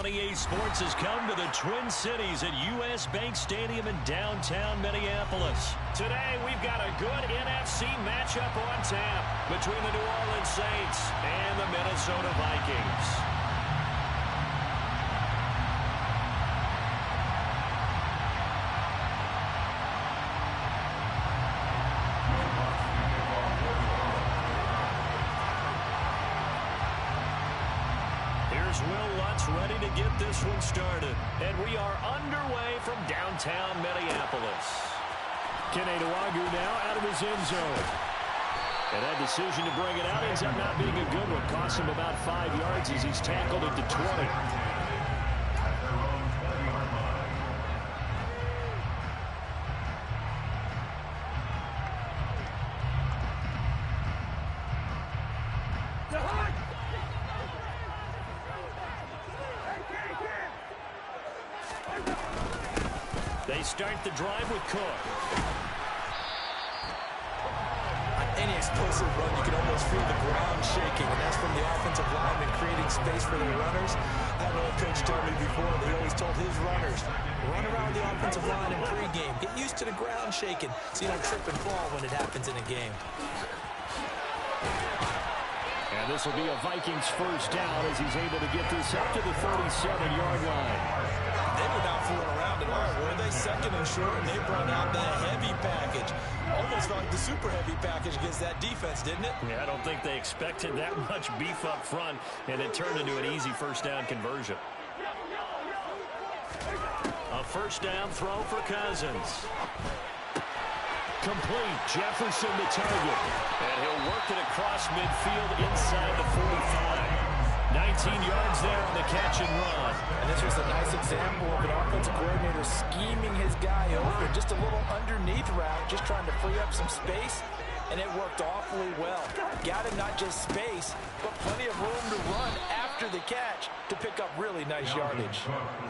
EA Sports has come to the Twin Cities at U.S. Bank Stadium in downtown Minneapolis. Today, we've got a good NFC matchup on tap between the New Orleans Saints and the Minnesota Vikings. Ready to get this one started. And we are underway from downtown Minneapolis. Keneduagu now out of his end zone. And that decision to bring it out ends up not being a good one. Cost him about 5 yards as he's tackled at the 20. They start the drive with Cook. On any explosive run, you can almost feel the ground shaking, and that's from the offensive lineman creating space for their runners. I had an old coach tell me before, they always told his runners, run around the offensive line in pregame. Get used to the ground shaking so you don't trip and fall when it happens in a game. And this will be a Vikings first down as he's able to get this up to the 37-yard line. They were not fooling around at all, were they? Second and short, and they brought out the heavy package. Almost like the super heavy package against that defense, didn't it? Yeah, I don't think they expected that much beef up front, and it turned into an easy first down conversion. A first down throw for Cousins. Complete. Jefferson the target. And he'll work it across midfield inside the 45. 19 yards there on the catch and run. And this was a nice example of an offensive coordinator scheming his guy open. Just a little underneath route, just trying to free up some space. And it worked awfully well. Got him not just space, but plenty of room to run after the catch to pick up really nice yardage.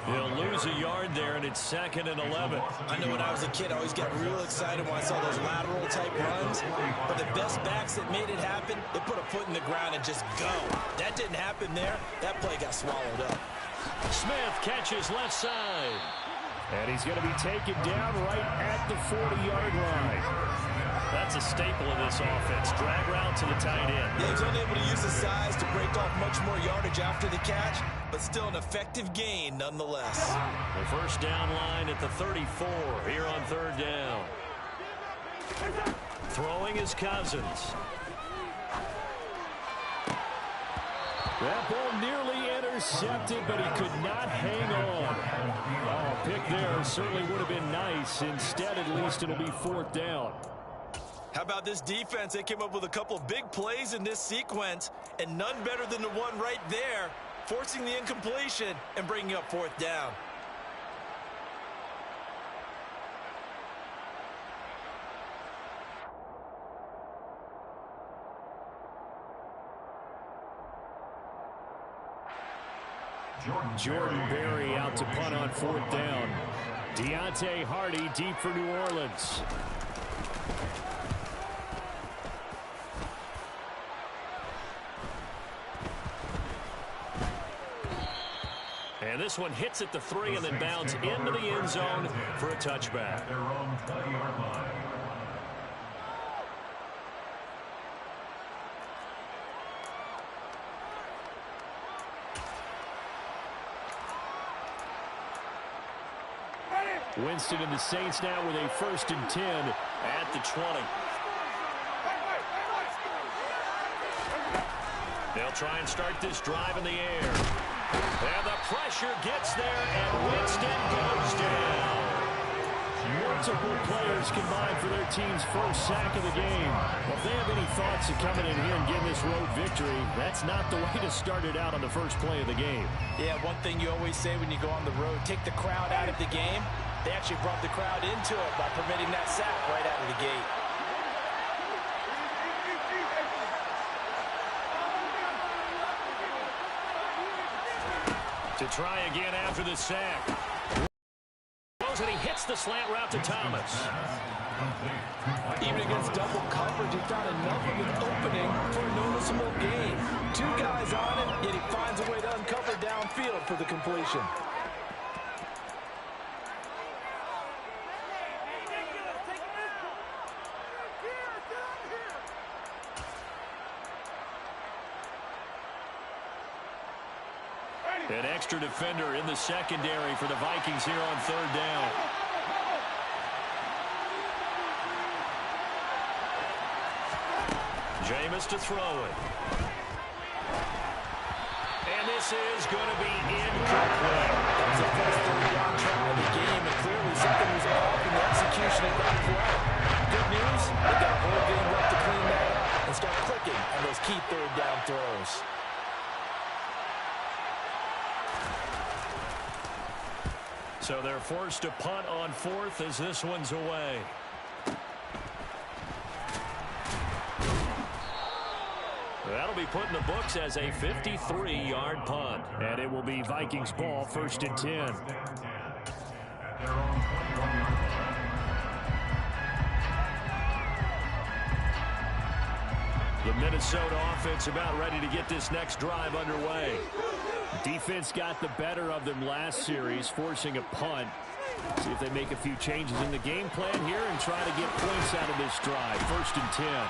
He'll lose a yard there, and it's 2nd and 11. I know when I was a kid, I always got real excited when I saw those lateral-type runs. But the best backs that made it happen, they put a foot in the ground and just go. That didn't happen there. That play got swallowed up. Smith catches left side. And he's going to be taken down right at the 40-yard line. That's a staple of this offense. Drag route to the tight end. Yeah, he's unable to use his size to break off much more yardage after the catch, but still an effective gain nonetheless. The first down line at the 34 here on 3rd down. Throwing is Cousins. That ball nearly intercepted, but he could not hang on. Oh, pick there certainly would have been nice. Instead, at least it'll be 4th down. How about this defense? They came up with a couple big plays in this sequence, and none better than the one right there, forcing the incompletion and bringing up 4th down. Jordan Berry out to punt on 4th down. Deontay Hardy deep for New Orleans. And this one hits at the 3 and then bounds into the end zone for a touchback. Winston and the Saints now with a 1st and 10 at the 20. They'll try and start this drive in the air. And the pressure gets there, and Winston goes down. Multiple players combined for their team's first sack of the game. Well, if they have any thoughts of coming in here and getting this road victory, that's not the way to start it out on the first play of the game. Yeah, one thing you always say when you go on the road, take the crowd out of the game. They actually brought the crowd into it by permitting that sack right out of the gate. To try again after the sack. And he hits the slant route to Thomas. Even against double coverage, he found enough of an opening for a noticeable gain. 2 guys on him, yet he finds a way to uncover downfield. field for the completion. An extra defender in the secondary for the Vikings here on third down. Jameis to throw it. And this is going to be incomplete. It's the first third down try of the game, and clearly something was off in the execution of that play. Good news, they got a whole game left to clean that up and start clicking on those key third down throws. So they're forced to punt on fourth as this one's away. That'll be put in the books as a 53-yard punt. And it will be Vikings ball, 1st and 10. The Minnesota offense about ready to get this next drive underway. Defense got the better of them last series, forcing a punt. See if they make a few changes in the game plan here and try to get points out of this drive. 1st and 10.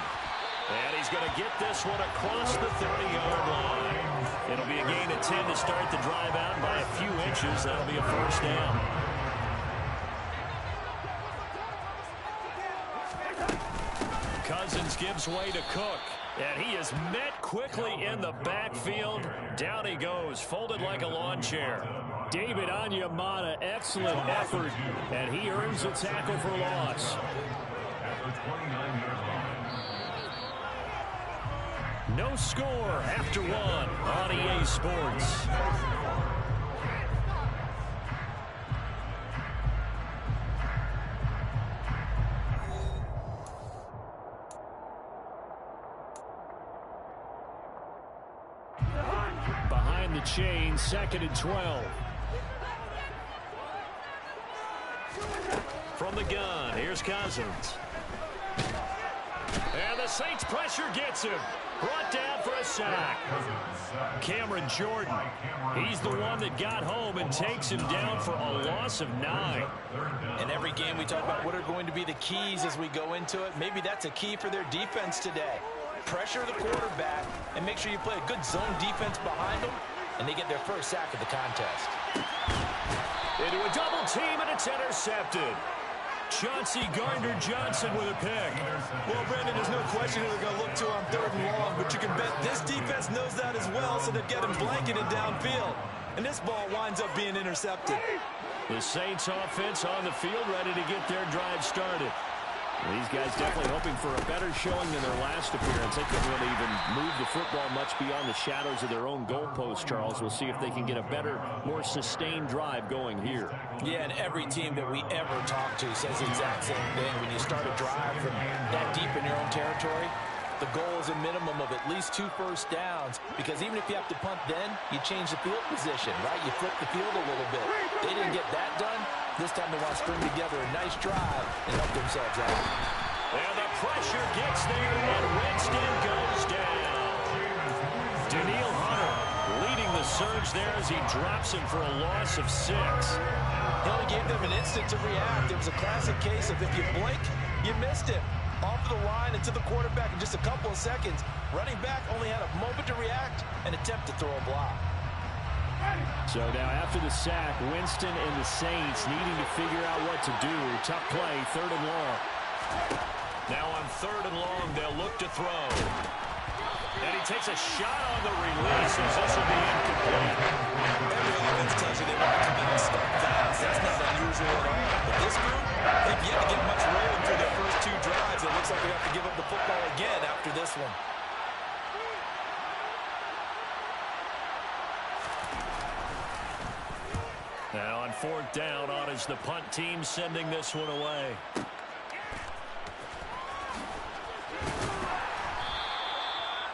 And he's going to get this one across the 30-yard line. It'll be a gain of 10 to start the drive out by a few inches. That'll be a 1st down. Cousins gives way to Cook. And he is met quickly in the backfield. Down he goes, folded like a lawn chair. David Onyemata, excellent effort. And he earns a tackle for loss. No score after one on EA Sports. Behind the chain, 2nd and 12. From the gun, here's Cousins. And the Saints pressure gets him. Brought down for a sack. Cameron Jordan. He's the one that got home and takes him down for a loss of 9. In every game we talk about what are going to be the keys as we go into it. Maybe that's a key for their defense today. Pressure the quarterback and make sure you play a good zone defense behind them, and they get their first sack of the contest. Into a double team, and it's intercepted. Chauncey Gardner-Johnson with a pick. Well, Brandon, there's no question who they're going to look to on 3rd and long, but you can bet this defense knows that as well, so they're getting blanketed downfield. And this ball winds up being intercepted. The Saints offense on the field ready to get their drive started. These guys definitely hoping for a better showing than their last appearance. They couldn't really even move the football much beyond the shadows of their own goalpost, Charles. We'll see if they can get a better, more sustained drive going here. Yeah, and every team that we ever talk to says the exact same thing. When you start a drive from that deep in your own territory, the goal is a minimum of at least 2 first downs, because even if you have to punt then, you change the field position, right? You flip the field a little bit. They didn't get that done. This time they want to string together a nice drive and help themselves out. And the pressure gets there, and Winston goes down. Daniil Hunter leading the surge there as he drops him for a loss of 6. He only gave them an instant to react. It was a classic case of if you blink, you missed him. Off the line and to the quarterback in just a couple of seconds. Running back only had a moment to react and attempt to throw a block. So now after the sack, Winston and the Saints needing to figure out what to do. Tough play, 3rd and long. Now on 3rd and long, they'll look to throw. And he takes a shot on the release as this will be incomplete. Every offense tells you they want to come out and start fast. That's not unusual at all. But this group, they've yet to get much rolling through their first 2 drives. It looks like they have to give up the football again after this one. Now on 4th down, on is the punt team sending this one away.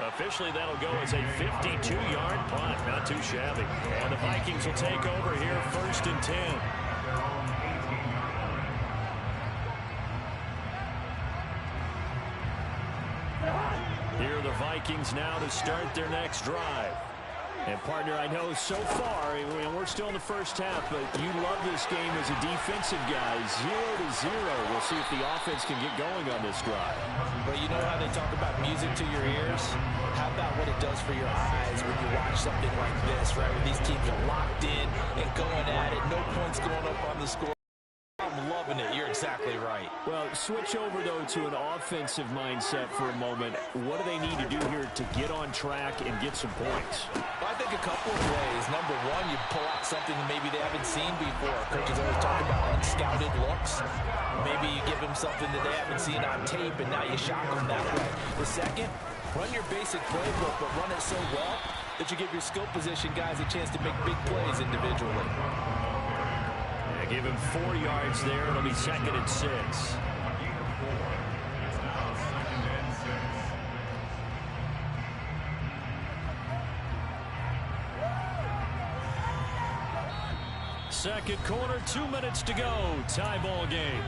Officially, that'll go as a 52-yard punt. Not too shabby. And the Vikings will take over here, 1st and 10. Here are the Vikings now to start their next drive. And, partner, I know so far, we're still in the first half, but you love this game as a defensive guy. 0-0. We'll see if the offense can get going on this drive. But you know how they talk about music to your ears? How about what it does for your eyes when you watch something like this, right? When these teams are locked in and going at it, no points going up on the score. I'm loving it. You're exactly right. Well, switch over, though, to an offensive mindset for a moment. What do they need to do here to get on track and get some points? Well, I think a couple of ways. Number one, you pull out something that maybe they haven't seen before. Coaches always talk about unscouted looks. Maybe you give them something that they haven't seen on tape, and now you shock them that way. The second, run your basic playbook, but run it so well that you give your skill position guys a chance to make big plays individually. Give him 4 yards there. It'll be 2nd and 6. Second quarter, 2 minutes to go. Tie ball game.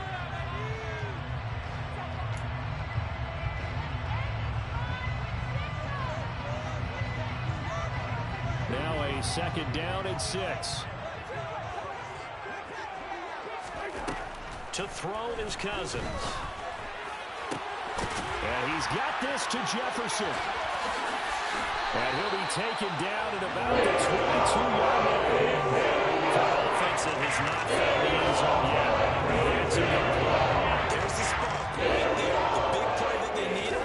Now a 2nd down and 6. To throw is Cousins. And he's got this to Jefferson. And he'll be taken down at about the 22-yard line. For an offense that has not found the end zone yet. It's a big play. There's the spark right there. The big play that they needed.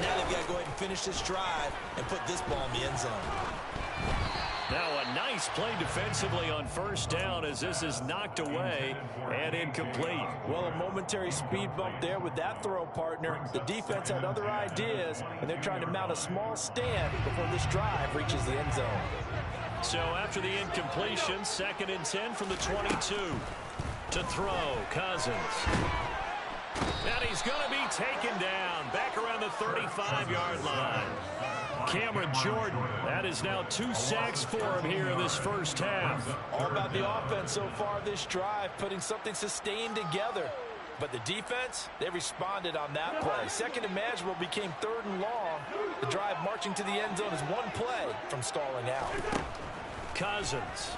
Now they've got to go ahead and finish this drive and put this ball in the end zone. Now a nice play defensively on 1st down as this is knocked away and incomplete. Well, a momentary speed bump there with that throw, partner. The defense had other ideas, and they're trying to mount a small stand before this drive reaches the end zone. So after the incompletion, 2nd and 10 from the 22. To throw, Cousins. And he's going to be taken down back around the 35-yard line. Cameron Jordan, that is now 2 sacks for him here in this first half. All about the offense so far this drive, putting something sustained together. But the defense, they responded on that play. 2nd and manageable became 3rd and long. The drive marching to the end zone is 1 play from stalling out. Cousins.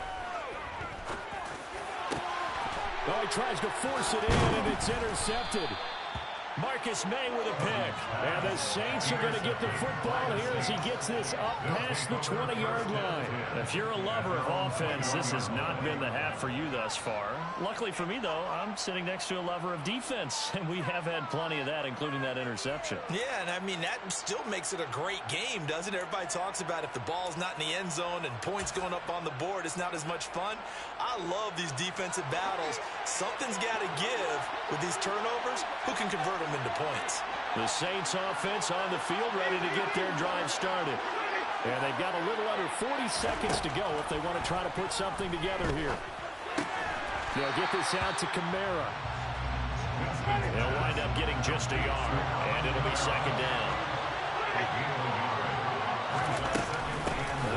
Oh, he tries to force it in, and it's intercepted. Marcus May with a pick. And the Saints are going to get the football here as he gets this up past the 20-yard line. If you're a lover of offense, this has not been the half for you thus far. Luckily for me, though, I'm sitting next to a lover of defense, and we have had plenty of that, including that interception. Yeah, and I mean, that still makes it a great game, doesn't it? Everybody talks about if the ball's not in the end zone and points going up on the board, it's not as much fun. I love these defensive battles. Something's got to give with these turnovers. Who can convert them into points? The Saints offense on the field ready to get their drive started. And they've got a little under 40 seconds to go if they want to try to put something together here. They'll get this out to Kamara. They'll wind up getting just a yard, and it'll be 2nd down.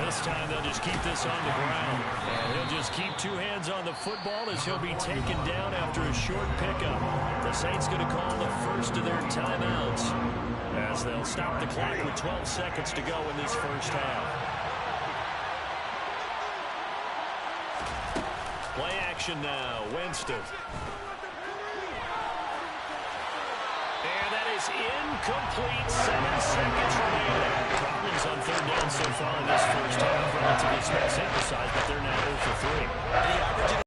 This time they'll just keep this on the ground. And he'll just keep 2 hands on the football as he'll be taken down after a short pickup. The Saints going to call the first of their timeouts as they'll stop the clock with 12 seconds to go in this first half. Play action now. Winston. And that is incomplete. 7 seconds remaining. Problems on 3rd down so far in this first half. Relatively small sample size, but they're now 0 for 3. The average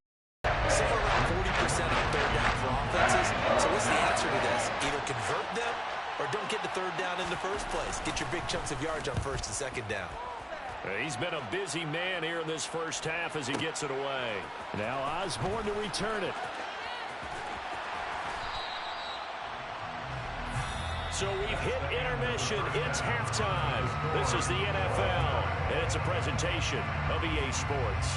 somewhere around 40% on 3rd down for offenses. So what's the answer to this? Either convert them or don't get the 3rd down in the first place. Get your big chunks of yards on 1st and 2nd down. He's been a busy man here in this first half as he gets it away. Now Osborne to return it. So we've hit intermission. It's halftime. This is the NFL, and it's a presentation of EA Sports.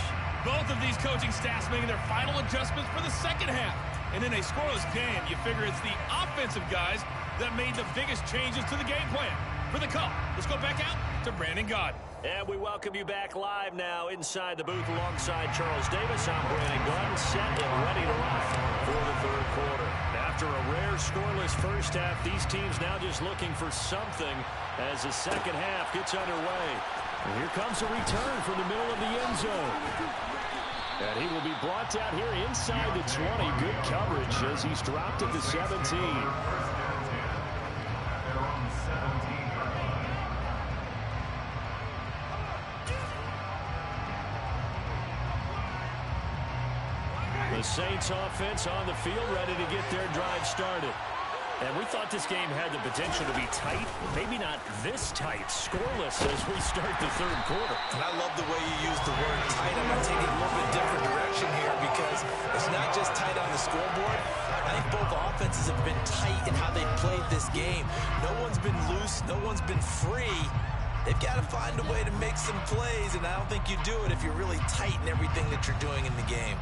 Both of these coaching staffs making their final adjustments for the second half. And in a scoreless game, you figure it's the offensive guys that made the biggest changes to the game plan. For the call, let's go back out to Brandon Gaudin. And we welcome you back live now inside the booth alongside Charles Davis. I'm Brandon Gaudin, set and ready to rock for the 3rd quarter. After a rare scoreless first half, these teams now just looking for something as the second half gets underway. And here comes a return from the middle of the end zone. And he will be brought down here inside the 20. Good coverage as he's dropped at the 17. The Saints offense on the field, ready to get their drive started. And we thought this game had the potential to be tight, maybe not this tight, scoreless as we start the third quarter. And I love the way you use the word tight. I'm going to take it a little bit different direction here because it's not just tight on the scoreboard. I think both offenses have been tight in how they played this game. No one's been loose. No one's been free. They've got to find a way to make some plays, and I don't think you do it if you're really tight in everything that you're doing in the game.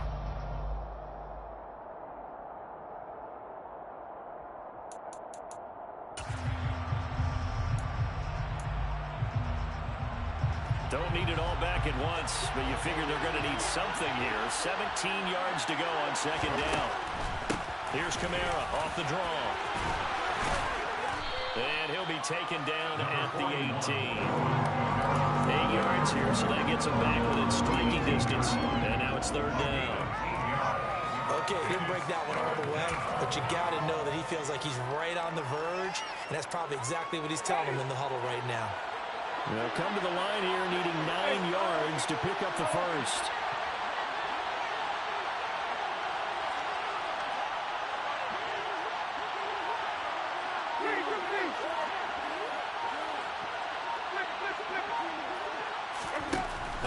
Don't need it all back at once, but you figure they're going to need something here. 17 yards to go on second down. Here's Kamara off the draw. And he'll be taken down at the 18. 8 yards here, so that gets him back within striking distance. And now it's third down. Okay, didn't break that one all the way, but you got to know that he feels like he's right on the verge, and that's probably exactly what he's telling him in the huddle right now. They'll come to the line here needing 9 yards to pick up the first.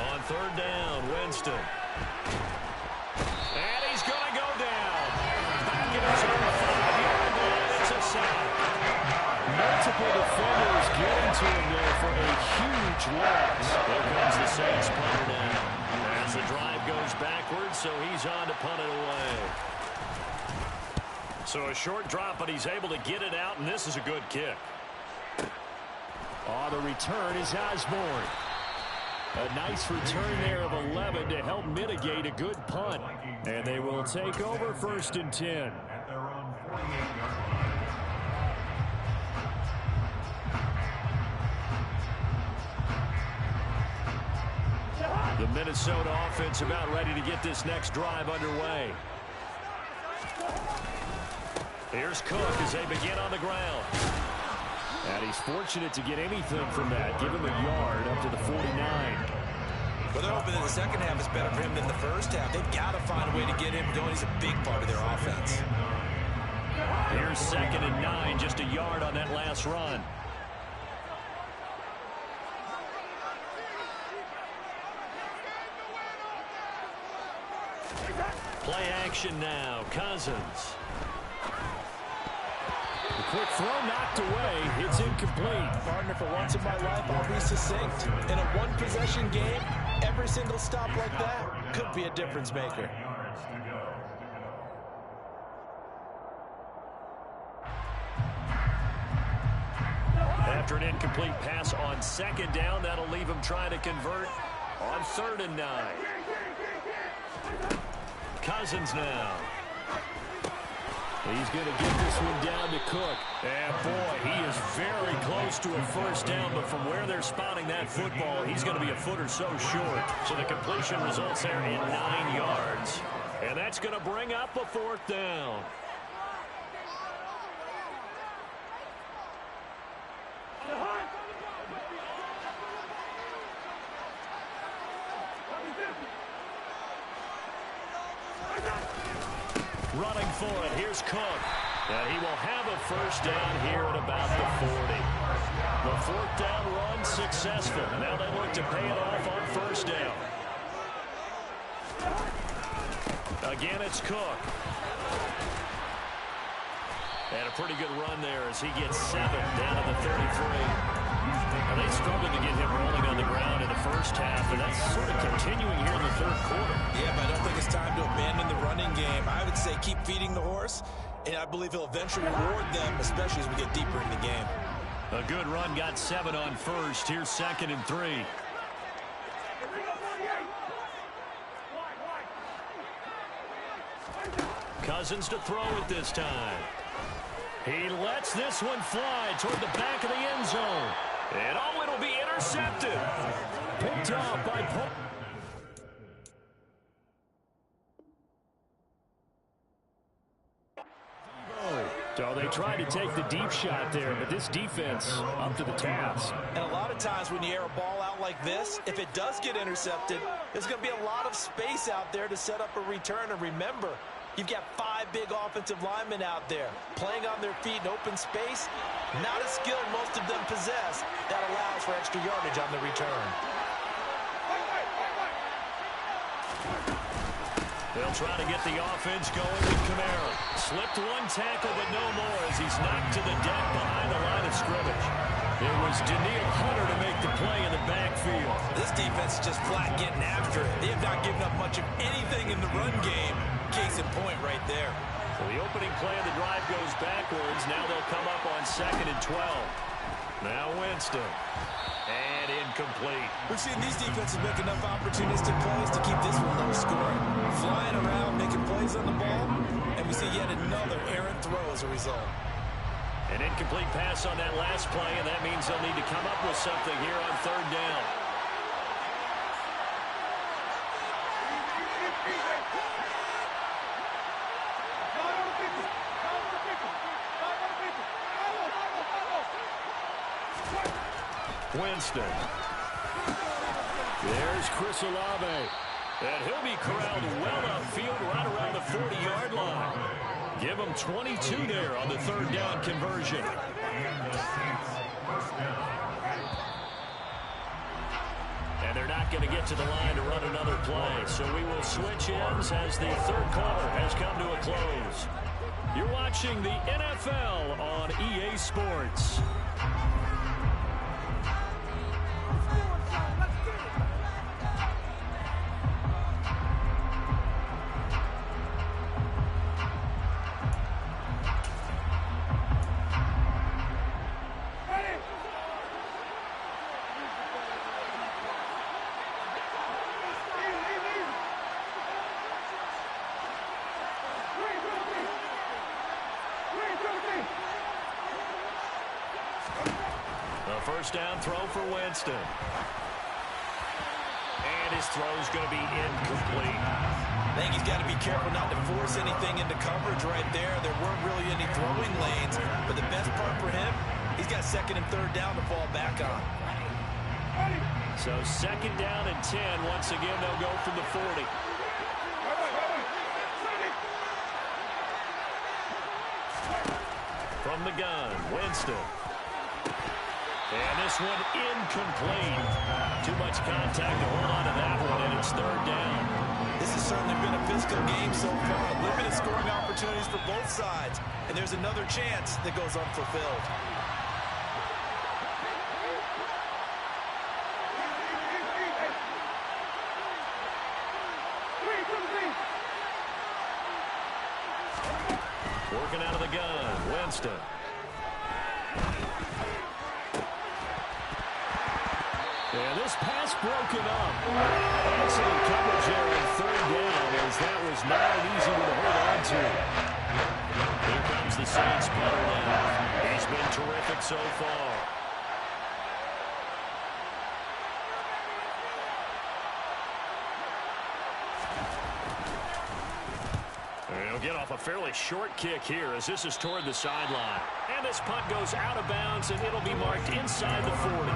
On third down, Winston. And he's going to go down. Back in his own 5-yard line. It's a sack. Multiple defenders getting to him there for a huge loss. There comes the Saints punter now. As the drive goes backwards, so he's on to punt it away. So a short drop, but he's able to get it out, and this is a good kick. Oh, the return is Osborne. A nice return there of 11 to help mitigate a good punt. And they will take over 1st and 10. The Minnesota offense about ready to get this next drive underway. Here's Cook as they begin on the ground. And he's fortunate to get anything from that. Give him a yard up to the 49. Well, they're hoping that the second half is better for him than the first half. They've got to find a way to get him going. He's a big part of their offense. Here's 2nd and 9, just a yard on that last run. Play action now. Cousins. The quick throw knocked away. It's incomplete. Partner, for once in my life, I'll be succinct. In a one-possession game, every single stop like that could be a difference maker. After an incomplete pass on 2nd down, that'll leave him trying to convert on 3rd and 9. Cousins now. He's going to get this one down to Cook. And, boy, he is very close to a first down, but from where they're spotting that football, he's going to be a foot or so short. So the completion results there in 9 yards. And that's going to bring up a 4th down. Running for it, here's Cook. And he will have a first down here at about the 40. The 4th down run successful. Now they look to pay it off on 1st down. Again, it's Cook. And a pretty good run there as he gets 7 down to the 33. And they struggled to get him rolling on the ground in the first half, and that's sort of continuing here in the 3rd quarter. Yeah, but I don't think it's time to abandon the running game. I would say keep feeding the horse, and I believe he'll eventually reward them, especially as we get deeper in the game. A good run, got 7 on 1st. Here's 2nd and 3. Cousins to throw it this time. He lets this one fly toward the back of the end zone. And oh, it'll be intercepted. Picked off by Paul. So they tried to take the deep shot there, but this defense up to the task. And a lot of times when you air a ball out like this, if it does get intercepted, there's going to be a lot of space out there to set up a return. And remember, you've got 5 big offensive linemen out there playing on their feet in open space. Not a skill most of them possess that allows for extra yardage on the return. They'll try to get the offense going with Kamara. Slipped one tackle, but no more as he's knocked to the deck behind the line of scrimmage. It was Daniil Hunter to make the play in the backfield. This defense is just flat getting after it. They have not given up much of anything in the run game. Case in point right there. Well, the opening play of the drive goes backwards. Now they'll come up on 2nd and 12. Now Winston. And incomplete. We've seen these defenses make enough opportunistic plays to keep this one low scoring. Flying around, making plays on the ball, and we see yet another errant throw as a result. An incomplete pass on that last play, and that means they'll need to come up with something here on 3rd down. Winston. There's Chris Olave. And he'll be corralled well upfield right around the 40-yard line. Give him 22 there on the 3rd down conversion. And they're not going to get to the line to run another play. So we will switch ends as the 3rd quarter has come to a close. You're watching the NFL on EA Sports. First down throw for Winston. And his throw is going to be incomplete. I think he's got to be careful not to force anything into coverage right there. There weren't really any throwing lanes. But the best part for him, he's got 2nd and 3rd down to fall back on. So 2nd down and 10. Once again, they'll go from the 40. From the gun, Winston. And this one incomplete. Too much contact to hold on to that one, and it's 3rd down. This has certainly been a physical game so far. Limited scoring opportunities for both sides. And there's another chance that goes unfulfilled. Working out of the gun, Winston. And this pass broken up. Excellent coverage there on 3rd down, as that was not an easy one to hold on to. Here comes the Saints punter now. He's been terrific so far. He'll get off a fairly short kick here as this is toward the sideline. And this punt goes out of bounds, and it'll be marked inside the 40.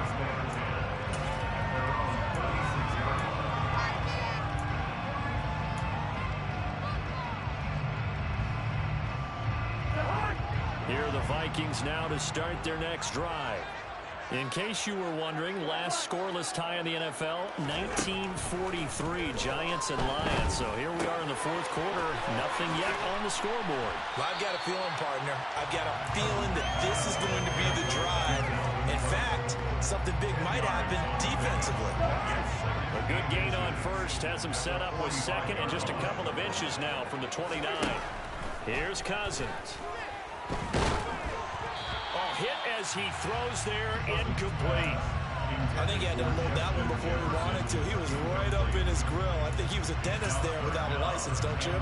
Here are the Vikings now to start their next drive. In case you were wondering, last scoreless tie in the NFL, 1943, Giants and Lions. So here we are in the 4th quarter, nothing yet on the scoreboard. Well, I've got a feeling, partner. I've got a feeling that this is going to be the drive. In fact, something big might happen defensively. A good gain on 1st, has him set up with 2nd and just a couple of inches now from the 29. Here's Cousins. Oh, hit as he throws there, incomplete. I think he had to unload that one before he wanted to. He was right up in his grill. I think he was a dentist there without a license, don't you?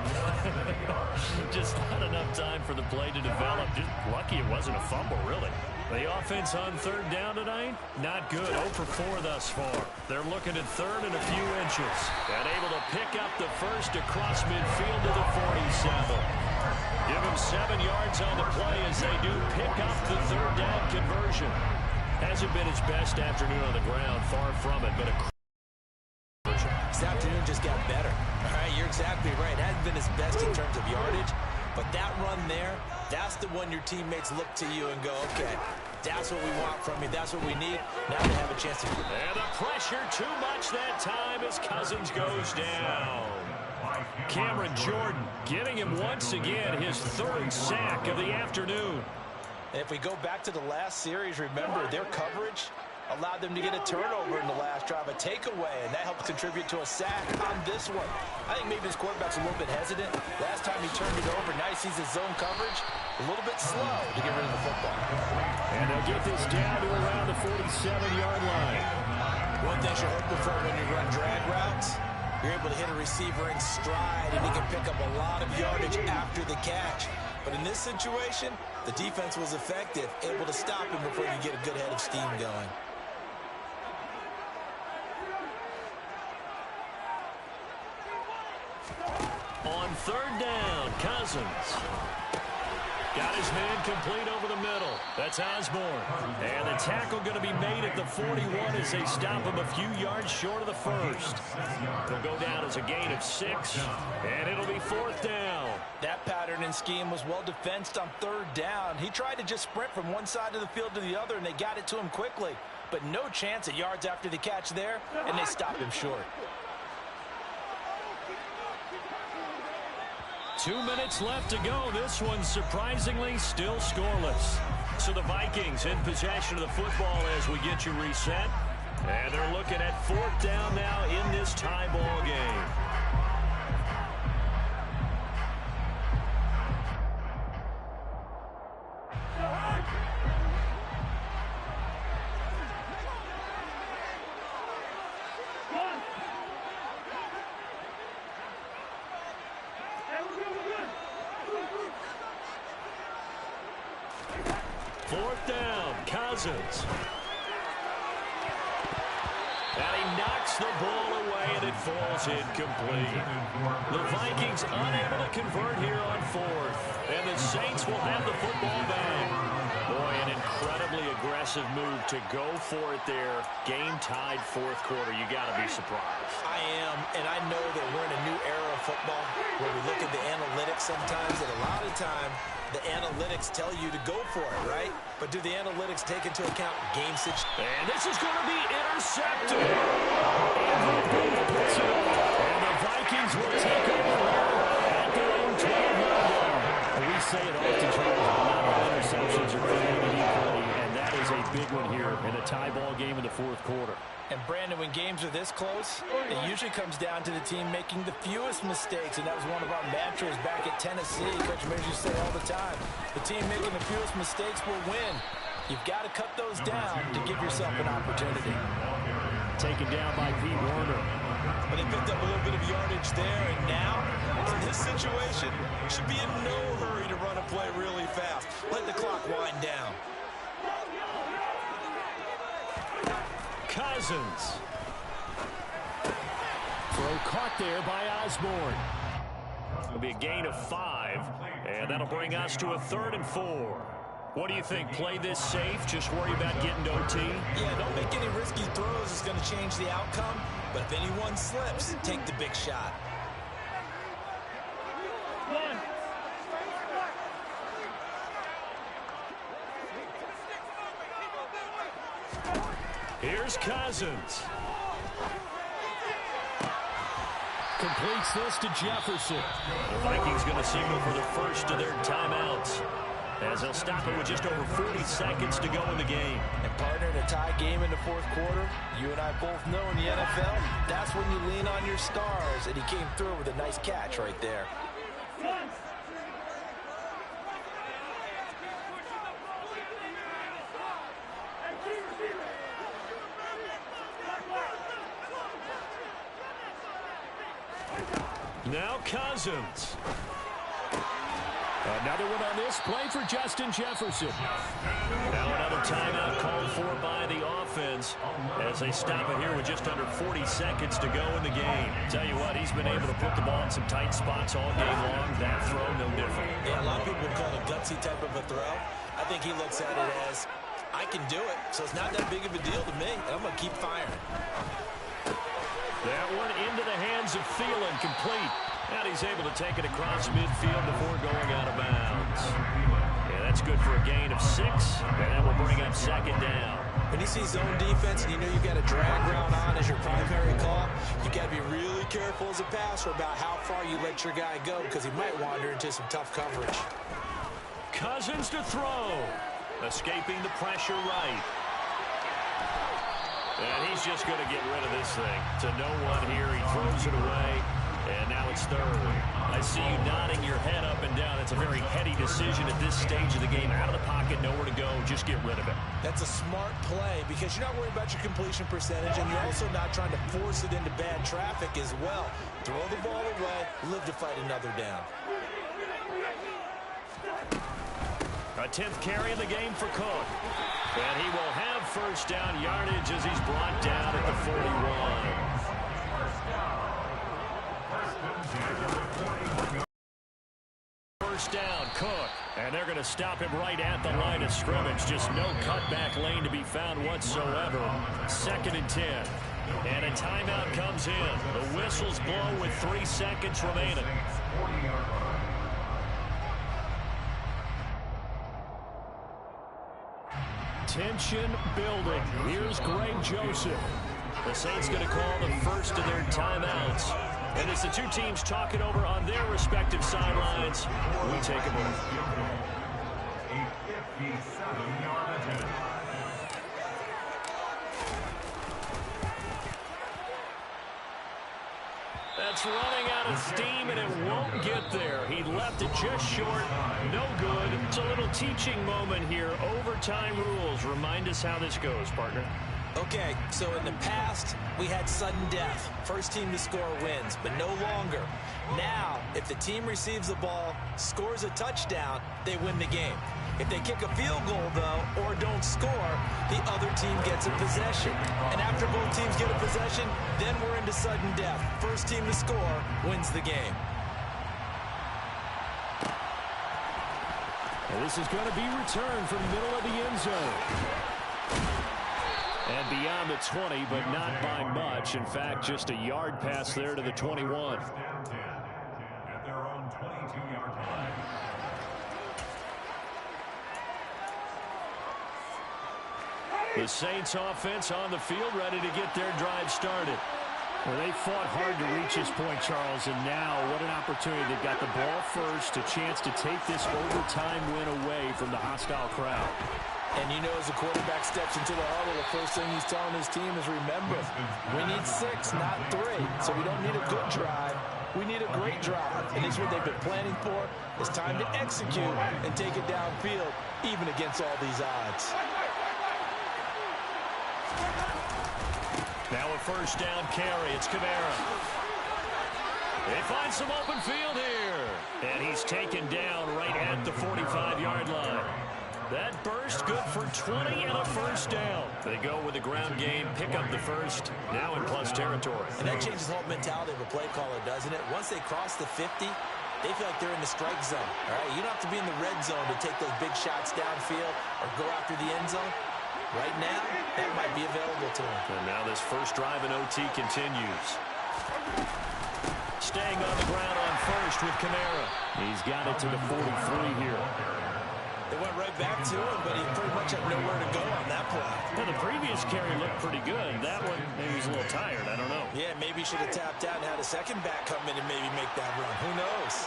Just not enough time for the play to develop. Just lucky it wasn't a fumble, really. The offense on third down tonight, not good. 0 for 4 thus far. They're looking at third and a few inches. And able to pick up the first across midfield to the 47. Give him 7 yards on the play as they do pick up the third down conversion. Hasn't been his best afternoon on the ground, far from it, but a this afternoon just got better. All right, you're exactly right. It hasn't been his best in terms of yardage, but that run there, that's the one your teammates look to you and go, okay, that's what we want from you. That's what we need. Now they have a chance to... And the pressure too much that time as Cousins goes down. Cameron Jordan getting him once again his 3rd sack of the afternoon. And if we go back to the last series, remember their coverage allowed them to get a turnover in the last drive, a takeaway, and that helped contribute to a sack on this one. I think maybe his quarterback's a little bit hesitant. Last time he turned it over, now he sees his zone coverage a little bit slow to get rid of the football. And they'll get this down to around the 47-yard line. One thing you're hoping for when you run drag routes, you're able to hit a receiver in stride, and he can pick up a lot of yardage after the catch. But in this situation, the defense was effective, able to stop him before he could get a good head of steam going. On third down, Cousins. Got his man complete over the middle. That's Osborne. And the tackle going to be made at the 41 as they stop him a few yards short of the first. It'll go down as a gain of 6, and it'll be 4th down. That pattern and scheme was well defensed on third down. He tried to just sprint from one side of the field to the other, and they got it to him quickly. But no chance at yards after the catch there, and they stopped him short. 2 minutes left to go. This one surprisingly still scoreless. So the Vikings in possession of the football as we get you reset. And they're looking at 4th down now in this tie ball game. Cousins. And he knocks the ball away, and it falls incomplete. The Vikings unable to convert here on 4th. And the Saints will have the football back. Boy, an incredibly aggressive move to go for it there. Game tied 4th quarter. You got to be surprised. I am, and I know that we're in a new era of football where we look at the analytics sometimes, and a lot of time the analytics tell you to go for it, right? But do the analytics take into account game situation? And this is going to be intercepted. Andrew Booth picks it up. And the Vikings will take over at their own 12-yard line. We say it often, Charles, a lot of interceptions are created equally, and that is a big one here in a tie ball game in the 4th quarter. And Brandon, when games are this close, it usually comes down to the team making the fewest mistakes, and that was one of our mantras back at Tennessee. Coach Mears used to say all the time, the team making the fewest mistakes will win. You've got to cut those down to give yourself an opportunity. Taken down by Pete Werner. But they picked up a little bit of yardage there, and now, in this situation, should be in no hurry to run a play really fast. Let the clock wind down. Cousins. Throw caught there by Osborne. It'll be a gain of 5, and that'll bring us to a 3rd and 4. What do you think? Play this safe? Just worry about getting to OT? Yeah, don't make any risky throws. It's going to change the outcome. But if anyone slips, take the big shot. Here's Cousins. Completes this to Jefferson. The Vikings going to signal for the first of their timeouts, as they'll stop it with just over 40 seconds to go in the game. And partner, in a tie game in the 4th quarter, you and I both know in the NFL, that's when you lean on your stars, and he came through with a nice catch right there. Now Cousins. Another one on this play for Justin Jefferson. Now another timeout called for by the offense as they stop it here with just under 40 seconds to go in the game. Tell you what, he's been able to put the ball in some tight spots all game long. That throw, no different. Yeah, a lot of people would call it a gutsy type of a throw. I think he looks at it as, I can do it, so it's not that big of a deal to me, and I'm going to keep firing. That one into the hands of Thielen, complete. And he's able to take it across midfield before going out of bounds. Yeah, that's good for a gain of 6, and that will bring up second down. When you see zone defense and you know you've got a drag route on as your primary call, you got to be really careful as a passer about how far you let your guy go because he might wander into some tough coverage. Cousins to throw. Escaping the pressure right. And he's just going to get rid of this thing to no one here. He throws it away. And now it's third. I see you nodding your head up and down. It's a very heady decision at this stage of the game. Out of the pocket, nowhere to go. Just get rid of it. That's a smart play because you're not worried about your completion percentage, and you're also not trying to force it into bad traffic as well. Throw the ball away, live to fight another down. A 10th carry in the game for Cook. And he will have first down yardage as he's brought down at the 41. First down, Cook. And they're going to stop him right at the line of scrimmage. Just no cutback lane to be found whatsoever. 2nd and 10. And a timeout comes in. The whistles blow with 3 seconds remaining. Tension building. Here's Greg Joseph. The Saints going to call the first of their timeouts. And as the two teams talk it over on their respective sidelines, we take a break. That's running out of steam, and it won't get there. He left it just short. No good. It's a little teaching moment here. Overtime rules. Remind us how this goes, partner. Okay, so in the past, we had sudden death. First team to score wins, but no longer. Now, if the team receives the ball, scores a touchdown, they win the game. If they kick a field goal, though, or don't score, the other team gets a possession. And after both teams get a possession, then we're into sudden death. First team to score wins the game. And this is going to be returned from the middle of the end zone. And beyond the 20, but not by much. In fact, just a yard pass there to the 21. At their own 22-yard line. The Saints offense on the field, ready to get their drive started. Well, they fought hard to reach this point, Charles, and now what an opportunity. They've got the ball first, a chance to take this overtime win away from the hostile crowd. And you know, as the quarterback steps into the huddle, the first thing he's telling his team is, remember, we need 6, not 3. So we don't need a good drive. We need a great drive. And this is what they've been planning for. It's time to execute and take it downfield, even against all these odds. Now a first down carry. It's Kamara. They find some open field here. And he's taken down right at the 45-yard line. That burst good for 20 and a first down. They go with the ground game, pick up the first, now in plus territory. And that changes the whole mentality of a play caller, doesn't it? Once they cross the 50, they feel like they're in the strike zone. All right, you don't have to be in the red zone to take those big shots downfield or go after the end zone. Right now, that might be available to them. And now this first drive in OT continues. Staying on the ground on first with Kamara. He's got it to the 43 here. They went right back to him, but he pretty much had nowhere to go on that play. Well, the previous carry looked pretty good. That one, maybe he's a little tired. I don't know. Yeah, maybe he should have tapped out and had a second back come in and maybe make that run. Who knows?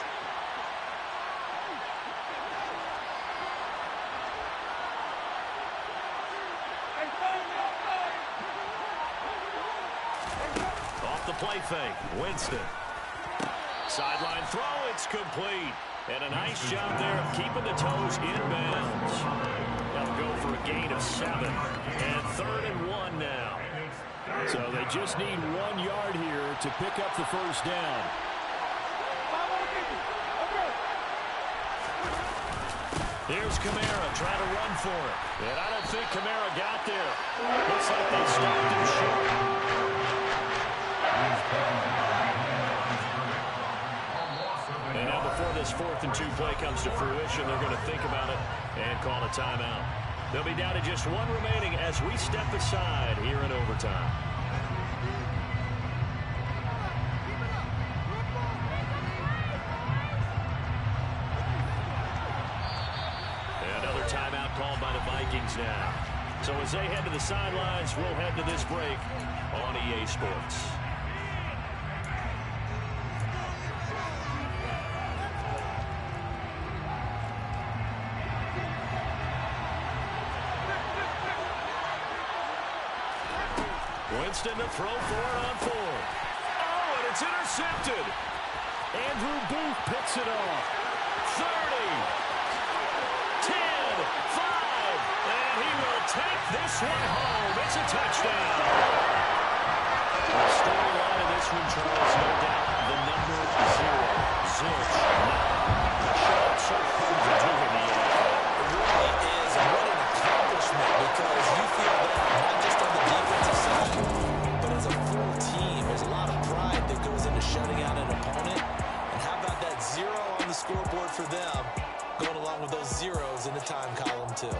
Off the play fake, Winston. Sideline throw, it's complete. And a nice job there of keeping the toes in bounds. That'll go for a gain of 7. And 3rd and 1 now. So they just need 1 yard here to pick up the first down. Here's Kamara trying to run for it. And I don't think Kamara got there. Looks like they stopped him short. And now before this 4th and 2 play comes to fruition, they're going to think about it and call a timeout. They'll be down to just 1 remaining as we step aside here in overtime. Another timeout called by the Vikings now. So as they head to the sidelines, we'll head to this break on EA Sports. Winston to throw for it on 4. Oh, and it's intercepted. Andrew Booth picks it off. 30. 10. 5. And he will take this one home. It's a touchdown. The storyline in this one, Charles, no doubt the number 0. Zilch. The shot so proven to him the NFL. It really is, and what an accomplishment, because you feel that not just on the defensive side, but as a full team. There's a lot of pride that goes into shutting out an opponent. And how about that 0 on the scoreboard for them, going along with those zeros in the time column, too.